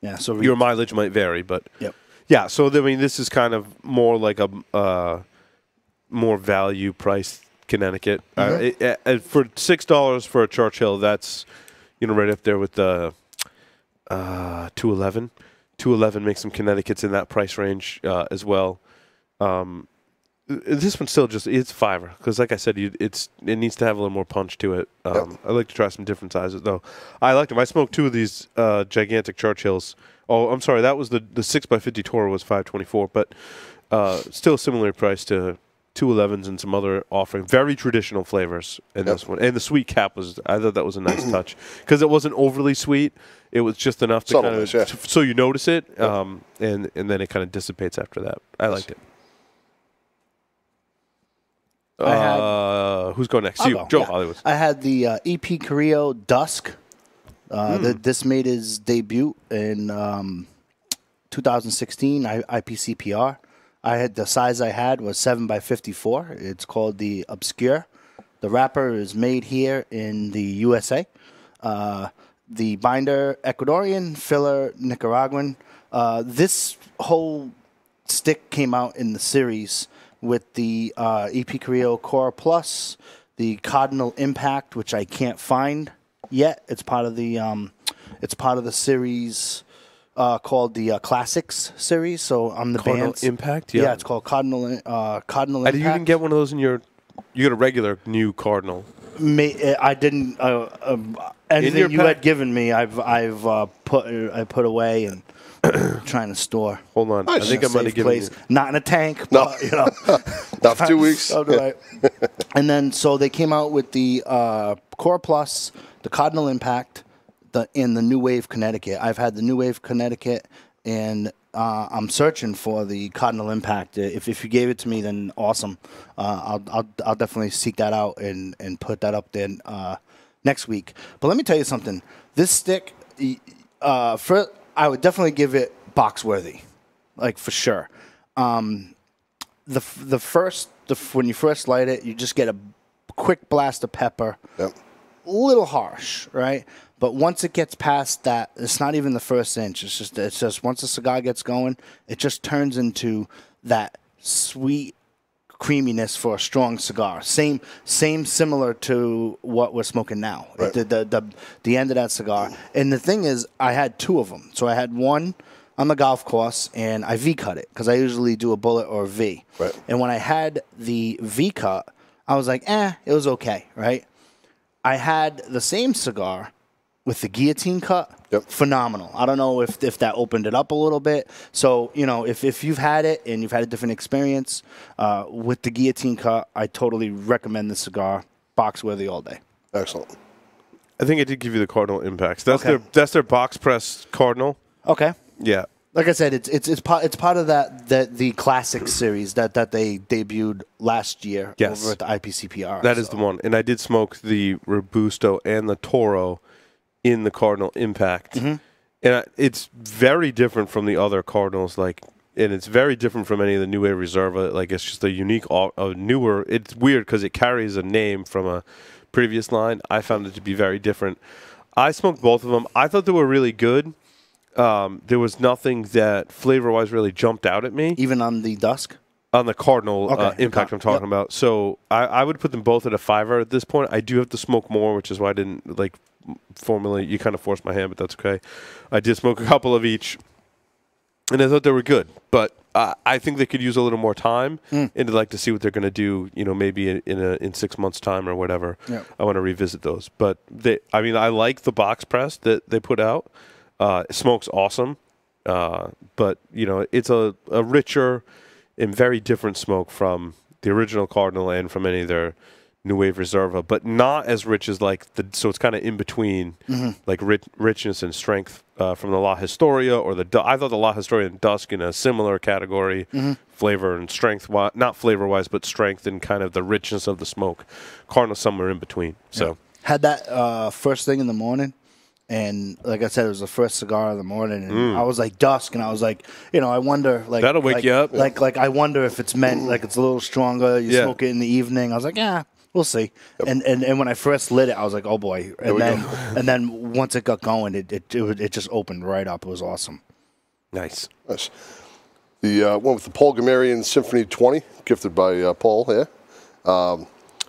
Yeah, so your mileage might vary. But Yep. yeah, so I mean, this is kind of more like a more value priced Connecticut. For $6 for a Churchill, that's right up there with the 211. 211 makes some Connecticut's in that price range as well. This one's still it's 5er because, like I said, it needs to have a little more punch to it. I like to try some different sizes though. I liked them. I smoked 2 of these gigantic Churchills. Oh, I'm sorry, that was the 6x50 Toro was $5.24, but still similar price to 211s and some other offering. Very traditional flavors in this one, and the sweet cap I thought that was a nice touch because it wasn't overly sweet. It was just enough to kind of so you notice it, and then it kind of dissipates after that. I liked it. Who's going next? Joe Hollywood. I had the EP Carrillo Dusk. This made his debut in 2016 IPCPR. The size I had was 7x54. It's called the Obscure. The wrapper is made here in the USA. The binder Ecuadorian, filler Nicaraguan. This whole stick came out in the series with the EP Carrillo Core Plus, the Cardinal Impact, which I can't find yet. It's part of the series called the Classics series. So I'm the Cardinal band's Impact. Yeah, it's called Cardinal Impact. You didn't get one of those in your. You got a regular new Cardinal. I didn't. Anything you had given me, I've put away and trying to store. Hold on, I think I might have given you. Not in a tank, but not for 2 weeks. And then so they came out with the Core Plus, the Cardinal Impact, and the New Wave Connecticut. I've had the New Wave Connecticut, and I'm searching for the Cardinal Impact. If you gave it to me, then awesome. I'll definitely seek that out and put that up there next week. But let me tell you something. This stick, I would definitely give it box worthy, like for sure. When you first light it, you just get a quick blast of pepper. Yep. A little harsh, right? But once it gets past that, it's not even the first inch. It's just once the cigar gets going, it just turns into that sweet creaminess for a strong cigar. Similar to what we're smoking now. Right. The end of that cigar. And the thing is, I had 2 of them. So I had one on the golf course, and I V-cut it because I usually do a bullet or a V. Right. And when I had the V-cut, I was like, it was okay, right? I had the same cigar with the guillotine cut. Yep. Phenomenal. I don't know if that opened it up a little bit. So, if you've had it and you've had a different experience with the guillotine cut, I totally recommend the cigar. Box worthy all day. Excellent. I think I did give you the Cardinal Impacts. That's Okay. their box press Cardinal. Okay. Yeah. Like I said, it's part of the classic series that they debuted last year over at the IPCPR. That is the one. And I did smoke the Robusto and the Toro in the Cardinal Impact. Mm-hmm. And it's very different from the other Cardinals, and it's very different from any of the New Wave Reserva. Like, it's just a unique, newer. It's weird because it carries a name from a previous line. I found it to be very different. I smoked both of them. I thought they were really good. There was nothing that flavor-wise really jumped out at me. Even on the Dusk? On the Cardinal Impact I'm talking about. So I would put them both at a 5 at this point. I do have to smoke more, which is why I didn't formulate. You kind of forced my hand, but that's okay. I did smoke a couple of each, and I thought they were good. But I think they could use a little more time, and I'd like to see what they're going to do. Maybe in 6 months' time or whatever. Yeah. I want to revisit those. But I like the box press that they put out. It smokes awesome, but it's a richer and very different smoke from the original Cardinal and from any of their New Wave Reserva, but not as rich as so it's kind of in between, like richness and strength from the La Historia or I thought the La Historia and Dusk in a similar category, flavor and strength, not flavor wise, but strength and kind of the richness of the smoke. Cardinal somewhere in between. So had that first thing in the morning. And like I said, it was the first cigar of the morning, and I was like dusk, and I was like, I wonder, that'll wake you up. Like I wonder if it's meant like it's a little stronger. You smoke it in the evening. I was like, yeah, we'll see. Yep. And when I first lit it, I was like, oh boy. And then once it got going, it just opened right up. It was awesome. Nice. The one with the Paul Gamarian Symphony 20, gifted by Paul. Yeah.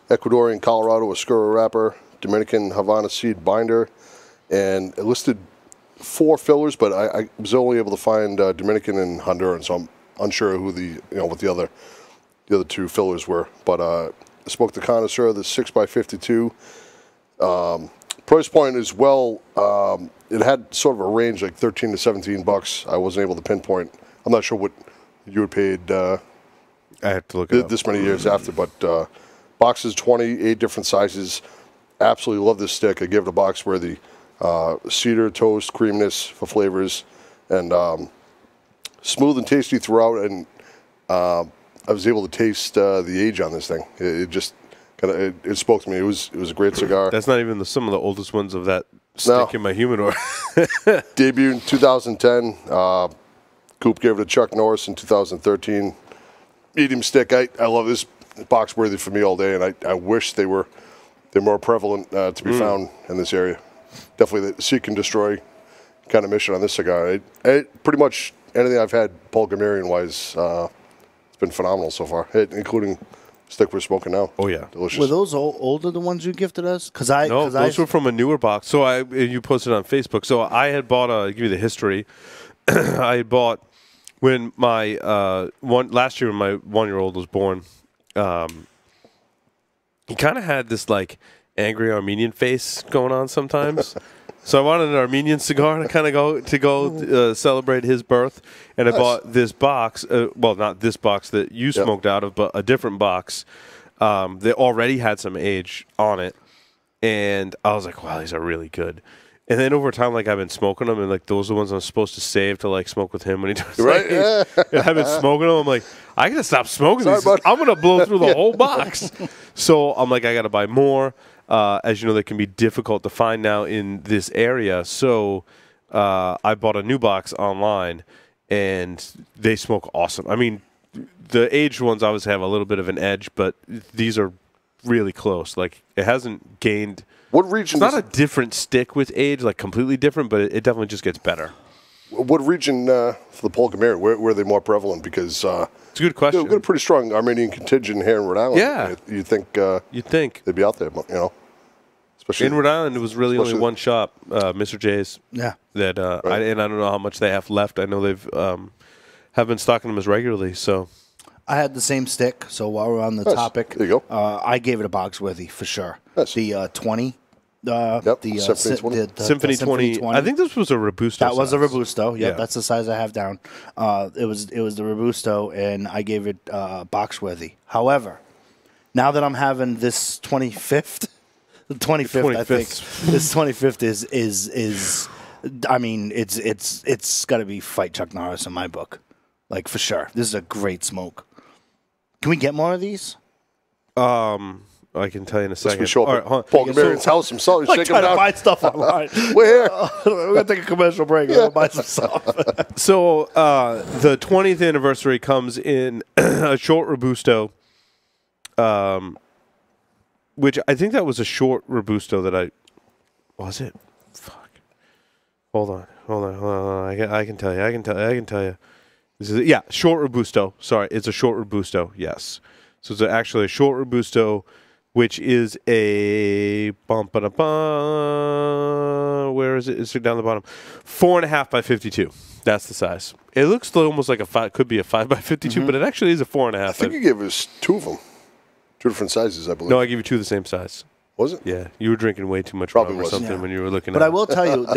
Ecuadorian Colorado Oscuro wrapper, Dominican Havana seed binder. And it listed 4 fillers, but I was only able to find Dominican and Honduran, so I'm unsure who what the other 2 fillers were. But I smoked the Connoisseur, the 6x52. Price point as well. It had sort of a range like $13 to $17. I wasn't able to pinpoint. I'm not sure what you had paid. I have to look it up. This many years after, but boxes 20, 8 different sizes. Absolutely love this stick. I gave it a box worthy. Cedar, toast, creaminess for flavors, and smooth and tasty throughout. And I was able to taste the age on this thing. It just kind of it spoke to me. It was a great cigar. That's not even some of the oldest ones of that stick in my humidor. Debuted in 2010. Coop gave it to Chuck Norris in 2013. Medium stick. I love this. Box worthy for me all day, and I wish they're more prevalent to be found in this area. Definitely the seek and destroy kind of mission on this cigar. Pretty much anything I've had Paul Gamarian wise, it's been phenomenal so far, including stick we're smoking now. Oh yeah, delicious. Were those older the ones you gifted us? Those were from a newer box. So you posted on Facebook. So I had bought I'll give you the history. I had bought when my last year when my 1-year-old was born. He kind of had this angry Armenian face going on sometimes. So I wanted an Armenian cigar to kind of go celebrate his birth, and I bought this box. Well, not this box that you smoked out of, but a different box that already had some age on it. And I was like, wow, these are really good. And then over time, I've been smoking them, and those are the ones I'm supposed to save to smoke with him when he does. Right? Yeah. And I've been smoking them. I'm like, I gotta stop smoking these. I'm gonna blow through the whole box. So I'm like, I gotta buy more. As you know, they can be difficult to find now in this area. So I bought a new box online, and they smoke awesome. I mean, the aged ones obviously have a little bit of an edge, but these are really close. It hasn't gained. What region? It's not a different stick with age, completely different, but it definitely just gets better. What region for the Paul Gamarian? Where are they more prevalent? Because it's a good question. We've got a pretty strong Armenian contingent here in Rhode Island. Yeah, you'd think they'd be out there, Especially in Rhode Island, it was really only one shop, Mr. J's. Yeah. That I don't know how much they have left. I know they've have been stocking them as regularly. So I had the same stick. So while we're on the topic, there you go. I gave it a box worthy for sure. Nice. The 20. The Symphony 20. I think this was a Robusto. That was a size. Robusto. Yep, that's the size I have down. It was the Robusto, and I gave it box worthy. However, now that I'm having this 25th, The 25th, I think. This 25th is. I mean, it's got to be fight Chuck Norris in my book, like for sure. This is a great smoke. Can we get more of these? I can tell you in a second. We show up at Paul Gamarian's house himself. He's Like shaking him trying to down. buy stuff online. We're here. We're gonna take a commercial break. We're gonna buy some stuff. So the 20th anniversary comes in a short Robusto, which I think that was a short Robusto that was it? Fuck. Hold on. I can tell you. This is short Robusto. Sorry, it's a short Robusto. Yes. So it's actually a short Robusto, which is a where is it? It's down the bottom. 4.5 by 52. That's the size. It looks almost like a 5. Could be a 5 by 52, but it actually is a 4.5. I think you gave us 2 of them. 2 different sizes, I believe. No, I gave you 2 the same size. Was it? Yeah, you were drinking way too much Probably rum or was. something when you were looking But at I will tell you,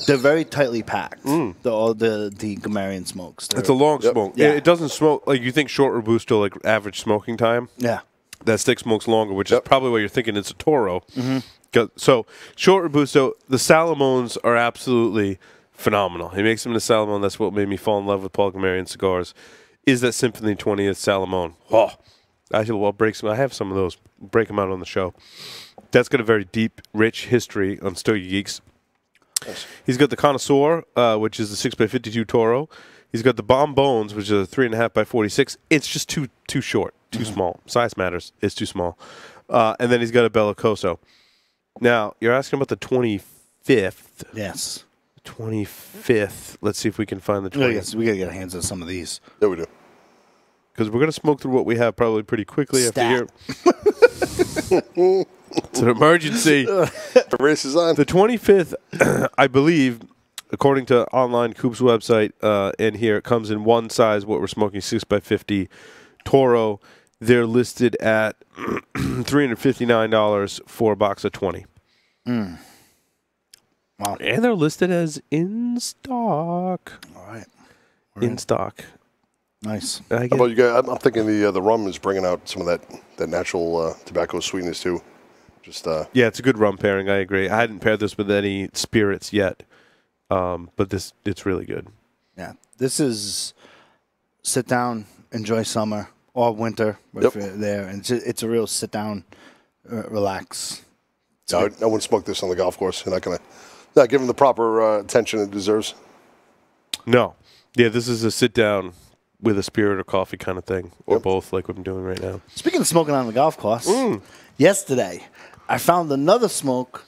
they're very tightly packed. All the Gamarian smokes. It's a long smoke. Yeah. It doesn't smoke like you think short Robusto, like average smoking time. Yeah. That stick smokes longer, which is probably why you're thinking it's a Toro. So short Robusto, the Salamones are absolutely phenomenal. He makes them in a Salamone. That's what made me fall in love with Paul Gamarian cigars. Is that Symphony 20th Salamone? Oh, I have some of those. Break them out on the show. That's got a very deep, rich history on Stogie Geeks. Nice. He's got the Connoisseur, which is the 6 by 52 Toro. He's got the Bomb Bones, which is a 3.5 by 46. It's just too short, too small. Size matters. It's too small. And then he's got a Bellicoso. Now, you're asking about the 25th. Yes. 25th. Let's see if we can find the 20th. We got to get our hands on some of these. Yeah, we do. Because we're going to smoke through what we have probably pretty quickly after here. It's an emergency. The race is on. The 25th, I believe, according to online Coop's website, and here it comes in one size, what we're smoking, 6 by 50 Toro. They're listed at $359 for a box of 20. Wow. And they're listed as in stock. All right. In stock. Nice. How about you guys? I'm thinking the rum is bringing out some of that natural tobacco sweetness too. Yeah, it's a good rum pairing. I agree. I hadn't paired this with any spirits yet, but it's really good. Yeah, this is sit down, enjoy summer or winter if you're there, and it's a real sit down, relax. I wouldn't smoke this on the golf course. You're not giving the proper attention it deserves. No, yeah, this is a sit down with a spirit or coffee kind of thing, or both, like what I'm doing right now. Speaking of smoking on the golf course, yesterday I found another smoke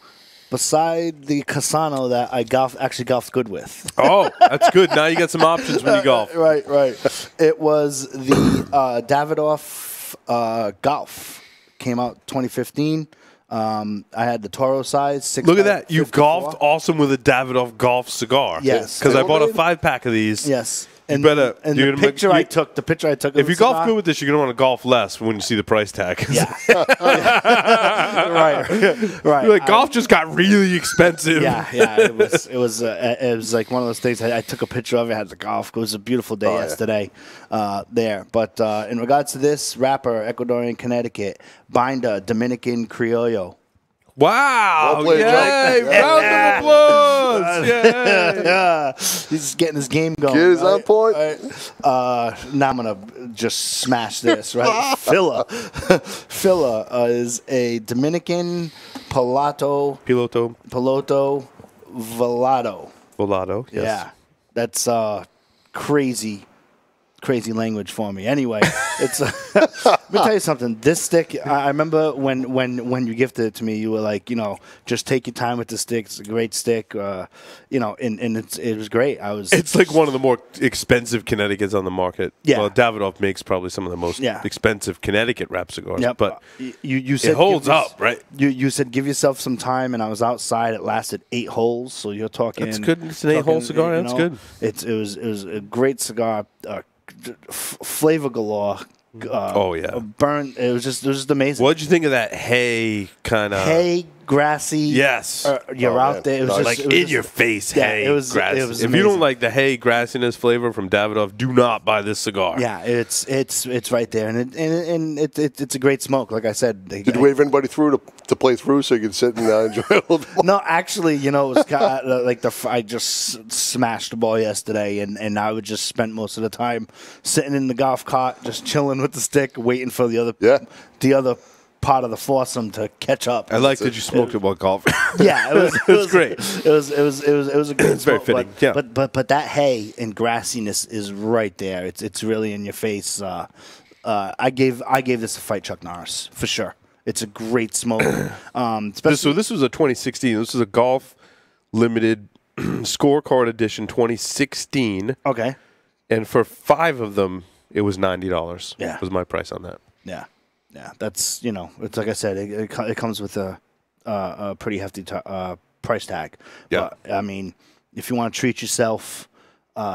beside the Casano that I actually golfed good with. Oh, that's good. Now you got some options when you golf. Right. It was the Davidoff Golf. Came out 2015. I had the Toro size. 6 Look at by that. You 54. golfed awesome with a Davidoff golf cigar. Yes. Because I bought a 5-pack of these. Yes. And the picture I took of if the you golf cigar, good with this, you're going to want to golf less when you see the price tag. Yeah. Right. You're like, golf just got really expensive. Yeah. It was like one of those things. I took a picture of it. Had the golf. It was a beautiful day yesterday there. But in regards to this rapper, Ecuadorian, Connecticut, Binder, Dominican Criollo. Wow. Well played, Yay. Joe. Round of applause. Yay. Yeah. He's getting his game going. Kid is on point. Now I'm going to just smash this, right? Filla is a Dominican Piloto Volado. Volado, yes. Yeah. That's crazy language for me. Anyway, it's let me tell you something. This stick, I remember when you gifted it to me, you were like, just take your time with the stick. It's a great stick, and it was great. It's like one of the more expensive Connecticut's on the market. Yeah. Well, Davidoff makes probably some of the most expensive Connecticut wrap cigars. Yep. But you said it holds up, right? You said give yourself some time, and I was outside. It lasted 8 holes, so you're talking. That's good. It's an 8-hole cigar. That's good. It was a great cigar. Flavor galore. Oh yeah, burn. It was just amazing. What did you think of that hay kind of hay grassy. Yes. You're out man. there. It was Nice. just, Like it was in just- your face, Yeah, hay. it was grass. it was if you don't amazing. like the hay grassiness flavor from Davidoff, do not buy this cigar. Yeah, it's right there, and it's a great smoke. Like I said, Did you wave anybody through to play through so you could sit and enjoy it a little bit more? No, actually, it was kind of like I just smashed the ball yesterday, and I would just spend most of the time sitting in the golf cart, just chilling with the stick, waiting for the other part of the foursome to catch up. I like that you smoked it while golfing. Yeah, it was great. It was a good It's very smoke, fitting, yeah. But that hay and grassiness is right there. It's really in your face. I gave this a fight, Chuck Norris, for sure. It's a great smoke. So this was a 2016. This is a golf limited scorecard edition 2016. Okay. And for 5 of them, it was $90. Yeah. Was my price on that. Yeah. That's it's like I said, it comes with a pretty hefty price tag. Yeah. But, I mean, if you want to treat yourself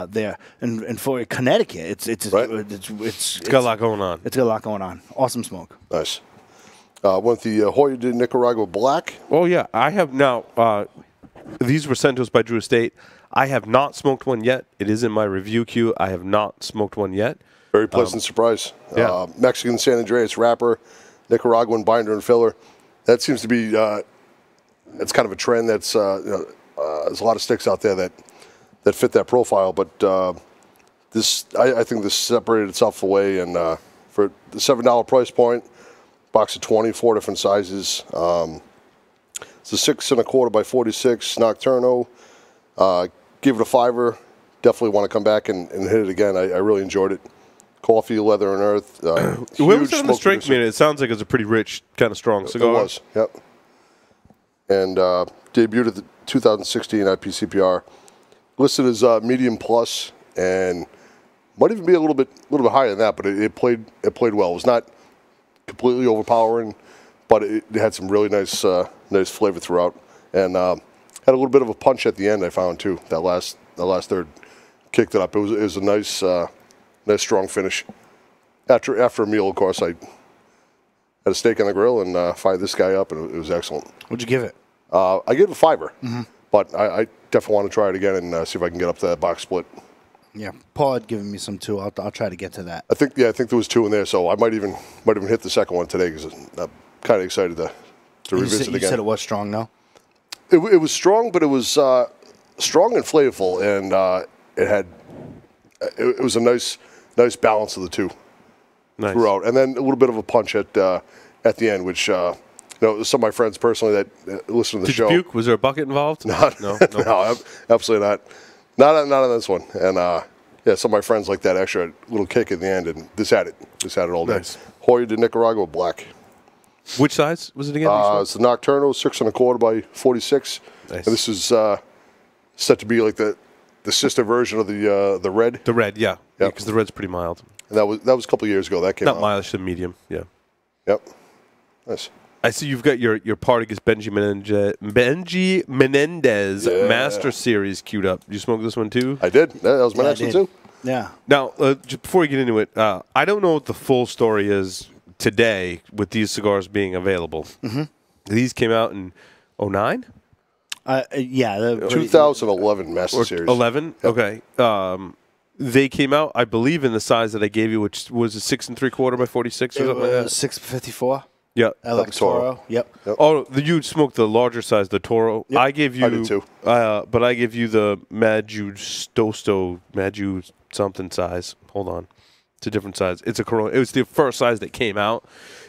there, and for Connecticut, it's Right. It's got a lot going on. It's got a lot going on. Awesome smoke. Nice. Went the Hoya de Nicaragua Black. Oh, yeah. I have now. These were sent to us by Drew Estate. I have not smoked one yet. It is in my review queue. I have not smoked one yet. Very pleasant surprise. Yeah. Mexican San Andreas wrapper, Nicaraguan binder and filler. That seems to be it's kind of a trend. That's there's a lot of sticks out there that fit that profile. But this, I think this separated itself away. And for the $7 price point, box of 20, 4 different sizes. It's a 6 1/4 by 46 Nocturno. Give it a $5. Definitely want to come back and hit it again. I really enjoyed it. Coffee, leather, and earth. When was it on the strength meter? It sounds like it's a pretty rich, kind of strong cigar. It was, yep. And debuted at the 2016 IPCPR. Listed as medium plus, and might even be a little bit higher than that. But it played well. It was not completely overpowering, but it had some really nice flavor throughout, and had a little bit of a punch at the end. I found too. That last third kicked it up. It was a nice strong finish. After a meal, of course, I had a steak on the grill and fired this guy up, and it was excellent. What'd you give it? I gave it a $5, but I definitely want to try it again and see if I can get up to that box split. Yeah, Paul had given me some too. I'll try to get to that. I think there was 2 in there, so I might even hit the second one today because I'm kind of excited to revisit You again. said it was strong, though? It was strong, but it was strong and flavorful, and it was a nice balance of the two throughout, and then a little bit of a punch at the end, which some of my friends personally that listen to the show. Did you puke? Was there a bucket involved? No, absolutely not. Not on this one. And some of my friends like that extra little kick at the end, and this had it all day. Nice. Hoya de Nicaragua Black. Which size was it again? It's the Nocturno, 6 1/4 by 46. Nice. And this is set to be like the sister version of the red. The red, yeah. Yep. Because the red's pretty mild. And that was a couple of years ago. That came Not out. mild, just a medium, yeah. Yep. Nice. I see you've got your Partagas Benji Menendez Yeah. Master Series queued up. Did you smoke this one too? I did. That was my Yeah, next I one did. too. Yeah. Now, just before we get into it, I don't know what the full story is today with these cigars being available. Mm-hmm. These came out in 09? Yeah. 2011 Master Or Series. 11? Okay. They came out, I believe, in the size that I gave you, which was a 6 3/4 by 46 or It something like that. was 654. Yeah. LX Toro. Toro. Yep. Oh, you smoked the larger size, the Toro. Yep. I gave you, I did too. But I gave you the Maju something size. Hold on, it's a different size. It's a Corona. It was the first size that came out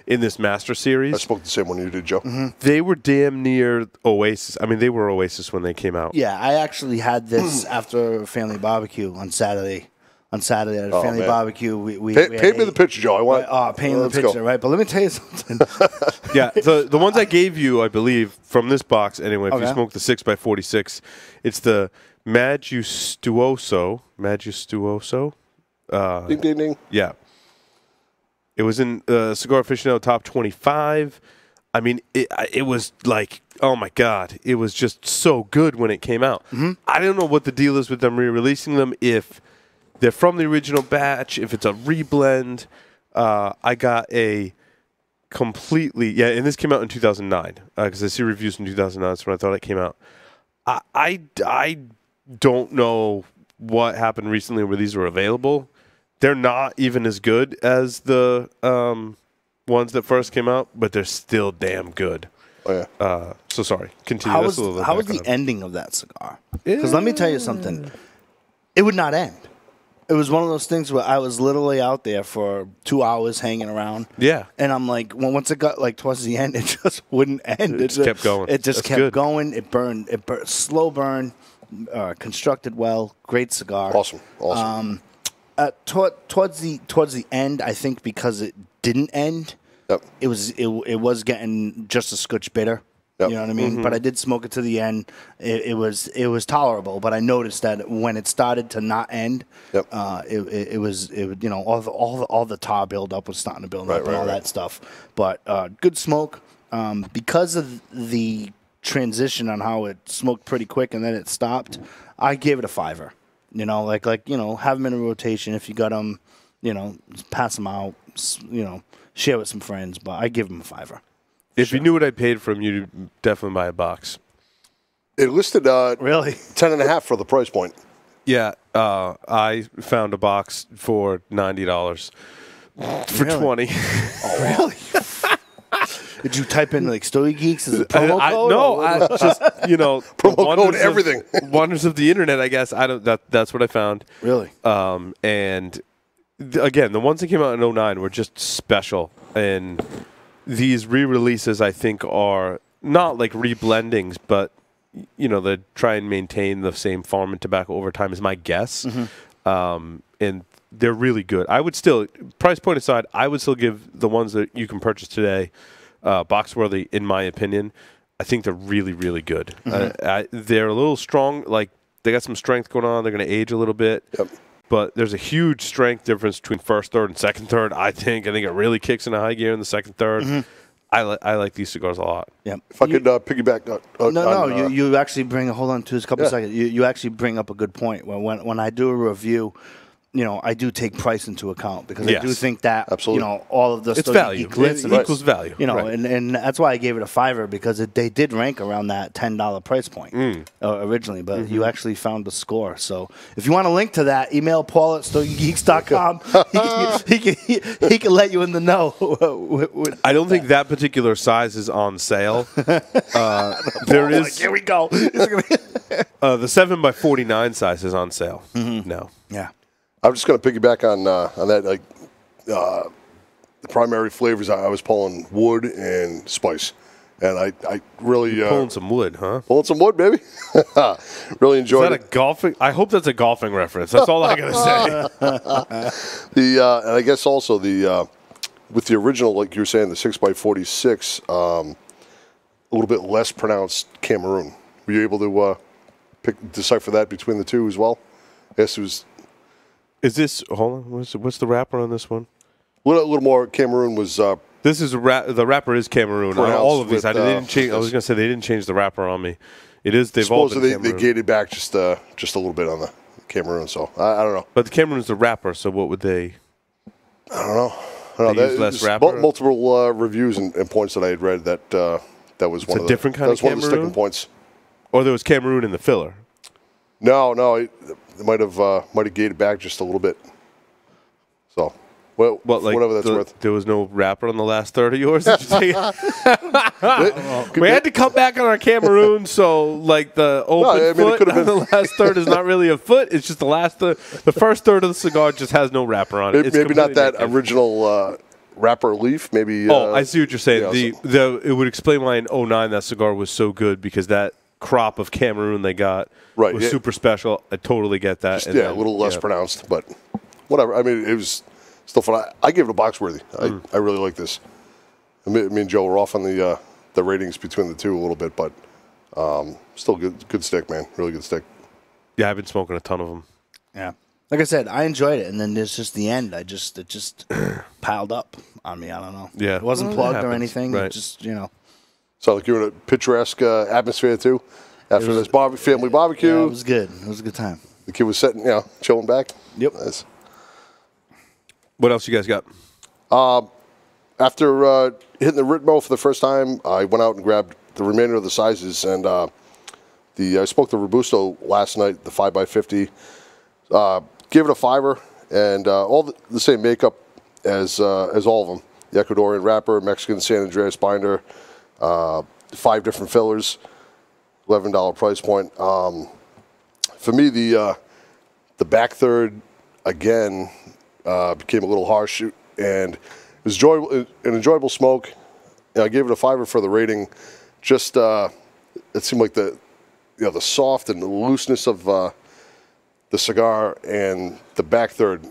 in this Master I Series. spoke the same one you did, Joe. Mm-hmm. They were damn near Oasis. I mean, they were Oasis when they came out. Yeah, I actually had this after a family barbecue on Saturday. On Saturday at a family man. barbecue, we Paint me the picture, Joe. I want. paint the let's picture, go. right? But let me tell you something. Yeah, the ones I gave you, I believe, from this box anyway. If you Okay. smoke the 6 by 46, it's the Majestuoso. Ding, ding, ding. Yeah. It was in Cigar Aficionado Top 25. I mean, it was like, oh my God, it was just so good when it came out. Mm-hmm. I don't know what the deal is with them re-releasing them, if they're from the original batch, if it's a reblend. I got a completely. Yeah, and this came out in 2009 because I see reviews in 2009. That's when I thought it came out. I don't know what happened recently where these were available. They're not even as good as the ones that first came out, but they're still damn good. Oh, yeah. So sorry. Continue. How was the ending of that cigar? Because let me tell you something. It would not end. It was one of those things where I was literally out there for 2 hours hanging around. Yeah. And I'm like, once it got like towards the end, it just wouldn't end. It just kept going. It just That's kept good. going. It burned. Slow burn. Constructed well. Great cigar. Awesome. Towards the end, I think because it didn't end, Yep. it was getting just a scotch bitter. Yep. You know what I mean? But I did smoke it to the end. It was tolerable, but I noticed that when it started to not end, Yep. it was all the tar buildup was starting to build up and all that stuff. But good smoke because of the transition on how it smoked pretty quick and then it stopped. I gave it a 5. You know, like have them in a rotation if you got them. You know, pass them out. You know, share with some friends. But I give them a 5. If you knew what I paid for them, you'd definitely buy a box. It listed really 10.5 for the price point. Yeah, I found a box for $90 for Really? $20. Oh, really? Did you type in like Stogie Geeks as a promo code? No, I just Promo code wonders everything. Wonders of the internet, I guess. I don't. That's what I found. Really? And again, the ones that came out in 2009 were just special. And these re-releases, I think, are not like reblendings, but they try and maintain the same farm and tobacco over time is my guess. And they're really good. I would still, price point aside, I would still give the ones that you can purchase today box worthy, in my opinion. I think they're really, really good. They're a little strong. Like, they got some strength going on. They're going to age a little bit. Yep. But there's a huge strength difference between first third and second third. I think it really kicks in a high gear in the second third. I like these cigars a lot. Yep. If I could piggyback. You actually bring hold on to a couple seconds. You actually bring up a good point. When I do a review, I do take price into account because I do think that absolutely all of the it's value. It equals value. And that's why I gave it a 5 because they did rank around that $10 price point originally, but you actually found the score. So if you want a link to that, email Paul at stogiegeeks.com. he can let you in the know. I don't think that particular size is on sale. There is. Here we go. The 7x49 size is on sale. No. Yeah. I'm just going to piggyback on that. Like the primary flavors, I was pulling wood and spice, and I really pulling some wood, huh? Pulling some wood, baby. Really enjoyed it. Is that a golfing? I hope that's a golfing reference. That's all I gotta say. And I guess also with the original, like you were saying, the 6x46, a little bit less pronounced Cameroon. Were you able to decipher that between the two as well? Yes, it was. Is this? Hold on. What's the wrapper on this one? A little more. Cameroon was. This is the wrapper is Cameroon on all of these. They didn't change. I was going to say they didn't change the wrapper on me. It is. They've all been Supposedly they gated back just a little bit on the Cameroon. So I don't know. But the Cameroon's the wrapper. So what would they? I don't know. Use less wrapper. Multiple reviews and points that I had read that was one of the different kind of Cameroon? One of the sticking points. Or there was Cameroon in the filler. No. It might have gated back just a little bit. So, whatever that's worth. There was no wrapper on the last third of yours. Did you take it? We had to come back on our Cameroon, so like the open foot on the last third is not really a foot. It's just the first third of the cigar just has no wrapper on it. Maybe not that original wrapper leaf. Maybe. I see what you're saying. It would explain why in 2009 that cigar was so good because that crop of Cameroon they got was super special. I totally get that. Just, a little less pronounced, but whatever. I mean, it was still fun. I gave it a box worthy. I really like this. Me and Joe were off on the ratings between the two a little bit, but still good stick, man. Really good stick. Yeah, I've been smoking a ton of them. Yeah. Like I said, I enjoyed it, and then there's just the end. It just piled up on me. I don't know. Yeah. It wasn't plugged or anything. Right. It just, So like you're in a picturesque atmosphere too. After this family barbecue. Yeah, it was good. It was a good time. The kid was sitting, chilling back. Yep. Nice. What else you guys got? after hitting the Ritmo for the first time, I went out and grabbed the remainder of the sizes, and I smoked the Robusto last night, the 5x50. Gave it a 5er, and all the same makeup as all of them. The Ecuadorian wrapper, Mexican San Andreas binder, 5 different fillers, $11 price point. For me, the back third again became a little harsh, and it was an enjoyable smoke. I gave it a 5er for the rating. Just it seemed like the soft and the looseness of the cigar and the back third.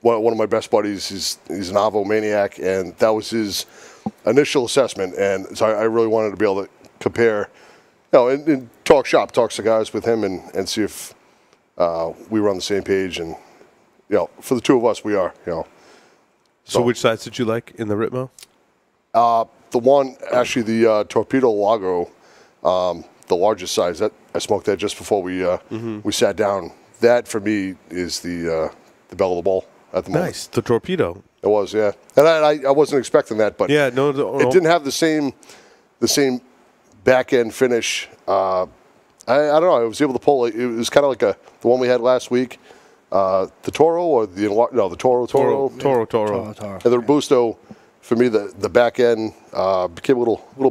One of my best buddies, he's an Avo maniac, and that was his initial assessment. And so I really wanted to be able to compare, and talk cigars with him, and see if we were on the same page. And for the two of us, we are. So which sides did you like in the Ritmo? The one, actually, the Torpedo Lago, the largest size. That I smoked that just before we sat down. That for me is the belle of the ball at the moment. Nice, the Torpedo. It was, yeah, and I wasn't expecting that, but yeah, no, it didn't have the same back end finish. I don't know. I was able to pull it. It was kind of like the one we had last week, the Toro or the Toro. Toro. And the Robusto, for me, the back end became a little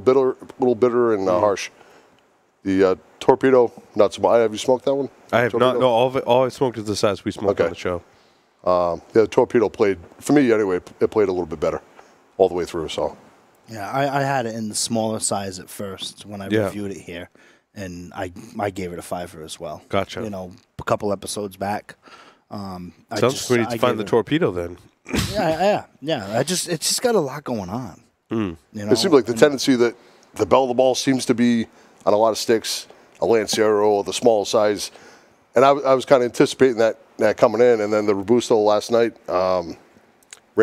bitter and harsh. The Torpedo, not so much. Have you smoked that one? I have Torpedo? not. No, all I smoked is the size we smoked on the show. The Torpedo played, for me anyway, it played a little bit better all the way through. So, yeah, I had it in the smaller size at first when I reviewed it here, and I gave it a 5er as well. Gotcha. A couple episodes back. Sounds we need to find the Torpedo then. Yeah. It's just got a lot going on. It seems like the tendency that the belle of the ball seems to be on a lot of sticks, a Lancero or the small size, and I was kind of anticipating that coming in, and then the Robusto last night ran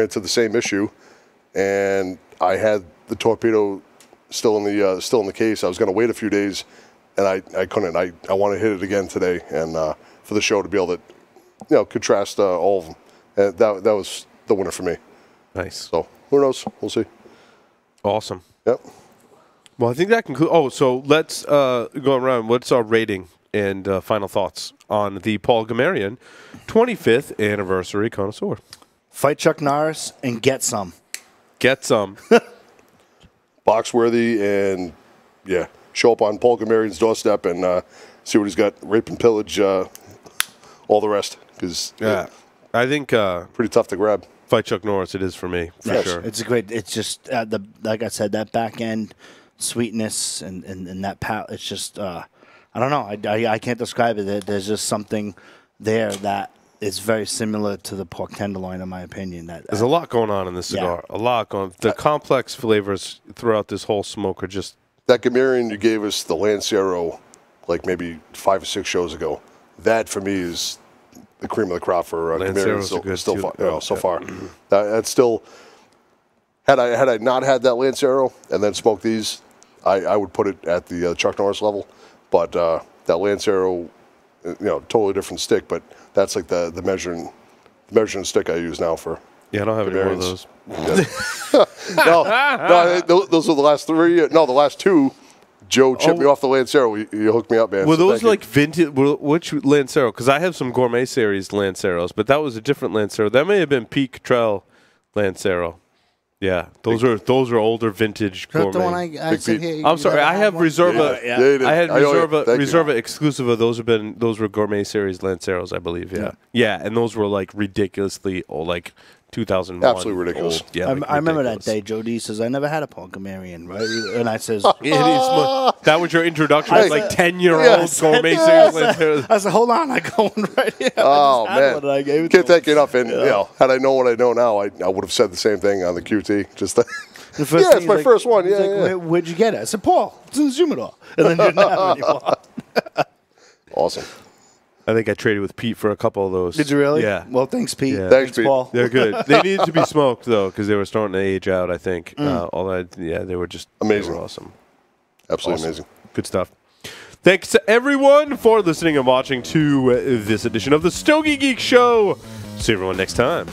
into the same issue, and I had the Torpedo still in the case. I was going to wait a few days, and I couldn't. I want to hit it again today, and for the show to be able to contrast all of them, and that was the winner for me. Nice. So who knows? We'll see. Awesome. Yep. Well, I think that concludes. Oh, so let's go around. What's our rating and final thoughts on the Paul Gamarian 25th anniversary connoisseur? Fight Chuck Norris and get some. Get some. Box worthy, and show up on Paul Gamarian's doorstep and see what he's got. Rape and pillage, all the rest. Because I think pretty tough to grab. Fight Chuck Norris, it is for me, for sure. It's a great. It's just like I said, that back end sweetness and that it's just I don't know. I can't describe it. There's just something there that is very similar to the pork tenderloin, in my opinion. There's a lot going on in this cigar. A lot going. The complex flavors throughout this whole smoke are just. That Gamarian you gave us, the Lancero, like maybe 5 or 6 shows ago. That for me is the cream of the crop for Gamarian so far. Mm-hmm. That's still. Had I not had that Lancero and then smoked these, I would put it at the Chuck Norris level. But that Lancero, totally different stick. But that's like the measuring stick I use now for. Yeah, I don't have any more of those. No, those are the last 3. No, the last 2. Joe chipped me off the Lancero. You hooked me up, man. Were those like vintage? Which Lancero? Because I have some Gourmet Series Lanceros, but that was a different Lancero. That may have been Peak Trail Lancero. Yeah, those are older vintage Gourmet. The one I said here, I'm sorry, I have Reserva. I had Reserva you. exclusive. Those were Gourmet Series Lanceros, I believe. Yeah, and those were like ridiculously old, like 2001. Absolutely ridiculous. Old. Yeah, I remember that day. Joe D says, "I never had a Paul Gamarian," right? And I says, "That was your introduction, like 10-year-old Gourmet Series Lanceros." I said, "Hold on, I go right here." Oh man, I can't thank you enough. And had I known what I know now, I would have said the same thing on the QT. Just it's my first one. Yeah. Where'd you get it? I said, "Paul, it's in the humidor," and then you didn't have it anymore. Awesome. I think I traded with Pete for a couple of those. Did you really? Yeah. Well, thanks, Pete. Yeah. Thanks, Pete. Paul. They're good. They needed to be smoked, though, because they were starting to age out, I think. They were just amazing. They were awesome. Absolutely amazing. Good stuff. Thanks to everyone for listening and watching to this edition of the Stogie Geeks Show. See everyone next time.